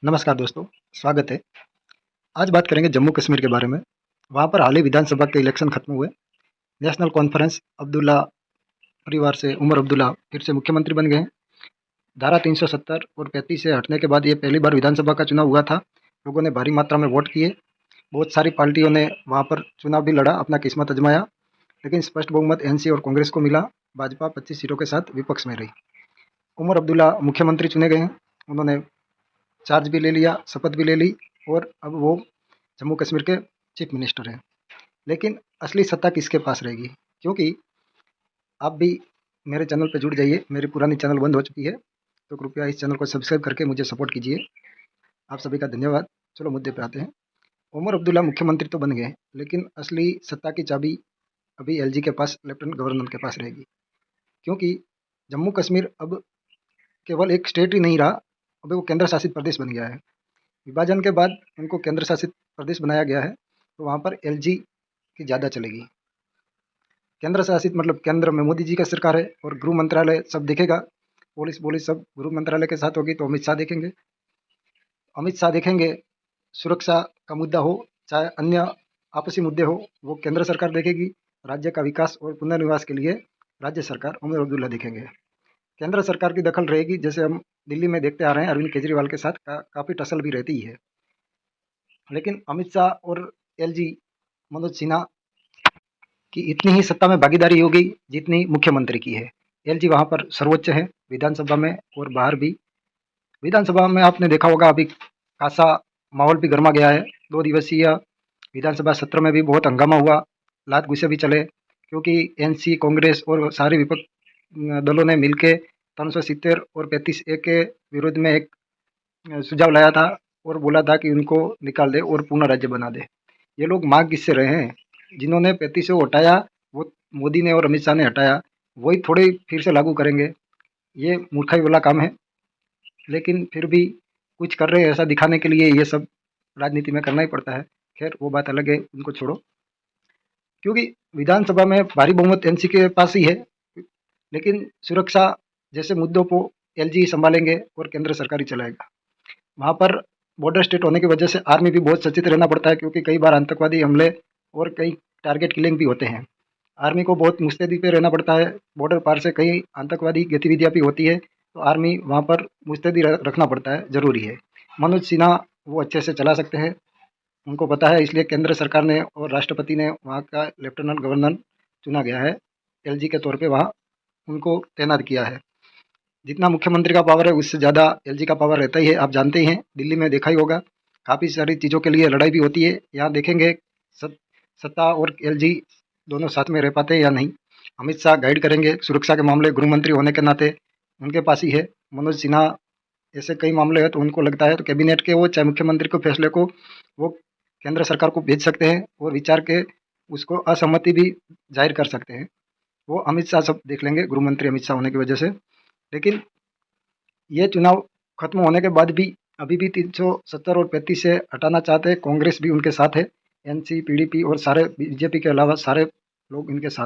नमस्कार दोस्तों, स्वागत है। आज बात करेंगे जम्मू कश्मीर के बारे में। वहाँ पर हाल ही विधानसभा के इलेक्शन खत्म हुए। नेशनल कॉन्फ्रेंस अब्दुल्ला परिवार से उमर अब्दुल्ला फिर से मुख्यमंत्री बन गए हैं। धारा 370 और 35 से हटने के बाद ये पहली बार विधानसभा का चुनाव हुआ था। लोगों ने भारी मात्रा में वोट किए। बहुत सारी पार्टियों ने वहाँ पर चुनाव भी लड़ा, अपना किस्मत आजमाया, लेकिन स्पष्ट बहुमत एनसी और कांग्रेस को मिला। भाजपा 25 सीटों के साथ विपक्ष में रही। उमर अब्दुल्ला मुख्यमंत्री चुने गए हैं। उन्होंने चार्ज भी ले लिया, शपथ भी ले ली और अब वो जम्मू कश्मीर के चीफ मिनिस्टर हैं। लेकिन असली सत्ता किसके पास रहेगी? क्योंकि आप भी मेरे चैनल पर जुड़ जाइए। मेरी पुरानी चैनल बंद हो चुकी है, तो कृपया इस चैनल को सब्सक्राइब करके मुझे सपोर्ट कीजिए। आप सभी का धन्यवाद। चलो मुद्दे पे आते हैं। उमर अब्दुल्ला मुख्यमंत्री तो बन गए, लेकिन असली सत्ता की चाबी अभी एलजी के पास, लेफ्टिनेंट गवर्नर के पास रहेगी। क्योंकि जम्मू कश्मीर अब केवल एक स्टेट ही नहीं रहा, अब वो केंद्र शासित प्रदेश बन गया है। विभाजन के बाद उनको केंद्र शासित प्रदेश बनाया गया है, तो वहाँ पर एलजी की ज़्यादा चलेगी। केंद्र शासित मतलब केंद्र में मोदी जी का सरकार है और गृह मंत्रालय सब देखेगा। पुलिस सब गृह मंत्रालय के साथ होगी, तो अमित शाह देखेंगे। सुरक्षा का मुद्दा हो चाहे अन्य आपसी मुद्दे हो, वो केंद्र सरकार देखेगी। राज्य का विकास और पुनर्निवास के लिए राज्य सरकार उमर अब्दुल्ला देखेंगे। केंद्र सरकार की दखल रहेगी, जैसे हम दिल्ली में देखते आ रहे हैं, अरविंद केजरीवाल के साथ काफ़ी टसल भी रहती है। लेकिन अमित शाह और एलजी मनोज सिन्हा की इतनी ही सत्ता में भागीदारी होगी जितनी मुख्यमंत्री की है। एलजी वहाँ पर सर्वोच्च है, विधानसभा में और बाहर भी। विधानसभा में आपने देखा होगा अभी खासा माहौल भी गर्मा गया है। 2 दिवसीय विधानसभा सत्र में भी बहुत हंगामा हुआ, लात घुसे भी चले, क्योंकि एनसी, कांग्रेस और सारे विपक्ष दलों ने मिलकर 370 और 35A के विरोध में एक सुझाव लाया था और बोला था कि उनको निकाल दे और पूर्ण राज्य बना दे। ये लोग मांग किससे रहे हैं? जिन्होंने 35 को हटाया, वो मोदी ने और अमित शाह ने हटाया, वही थोड़े फिर से लागू करेंगे। ये मूर्खाई वाला काम है, लेकिन फिर भी कुछ कर रहे हैं ऐसा दिखाने के लिए ये सब राजनीति में करना ही पड़ता है। खैर वो बात अलग है, उनको छोड़ो। क्योंकि विधानसभा में भारी बहुमत एनसी के पास ही है, लेकिन सुरक्षा जैसे मुद्दों को एलजी संभालेंगे और केंद्र सरकार ही चलाएगा। वहाँ पर बॉर्डर स्टेट होने की वजह से आर्मी भी बहुत सचेत रहना पड़ता है, क्योंकि कई बार आतंकवादी हमले और कई टारगेट किलिंग भी होते हैं। आर्मी को बहुत मुस्तैदी पे रहना पड़ता है। बॉर्डर पार से कई आतंकवादी गतिविधियाँ भी होती है, तो आर्मी वहाँ पर मुस्तैदी रखना पड़ता है, ज़रूरी है। मनोज सिन्हा वो अच्छे से चला सकते हैं, उनको पता है, इसलिए केंद्र सरकार ने और राष्ट्रपति ने वहाँ का लेफ्टिनेंट गवर्नर चुना गया है, एलजी के तौर पे वहाँ उनको तैनात किया है। जितना मुख्यमंत्री का पावर है उससे ज़्यादा एलजी का पावर रहता ही है। आप जानते ही हैं, दिल्ली में देखा ही होगा, काफ़ी सारी चीज़ों के लिए लड़ाई भी होती है। यहाँ देखेंगे सत्ता और एलजी दोनों साथ में रह पाते हैं या नहीं। अमित शाह गाइड करेंगे सुरक्षा के मामले, गृह मंत्री होने के नाते उनके पास ही है। मनोज सिन्हा ऐसे कई मामले हैं, तो उनको लगता है तो कैबिनेट के वो चाहे मुख्यमंत्री को फैसले को वो केंद्र सरकार को भेज सकते हैं और विचार के उसको असहमति भी जाहिर कर सकते हैं। वो अमित शाह सब देख लेंगे, गृह मंत्री अमित शाह होने की वजह से। लेकिन ये चुनाव खत्म होने के बाद भी अभी भी 370 और 35 से हटाना चाहते हैं। कांग्रेस भी उनके साथ है, एनसी, पीडीपी और सारे बीजेपी के अलावा सारे लोग इनके साथ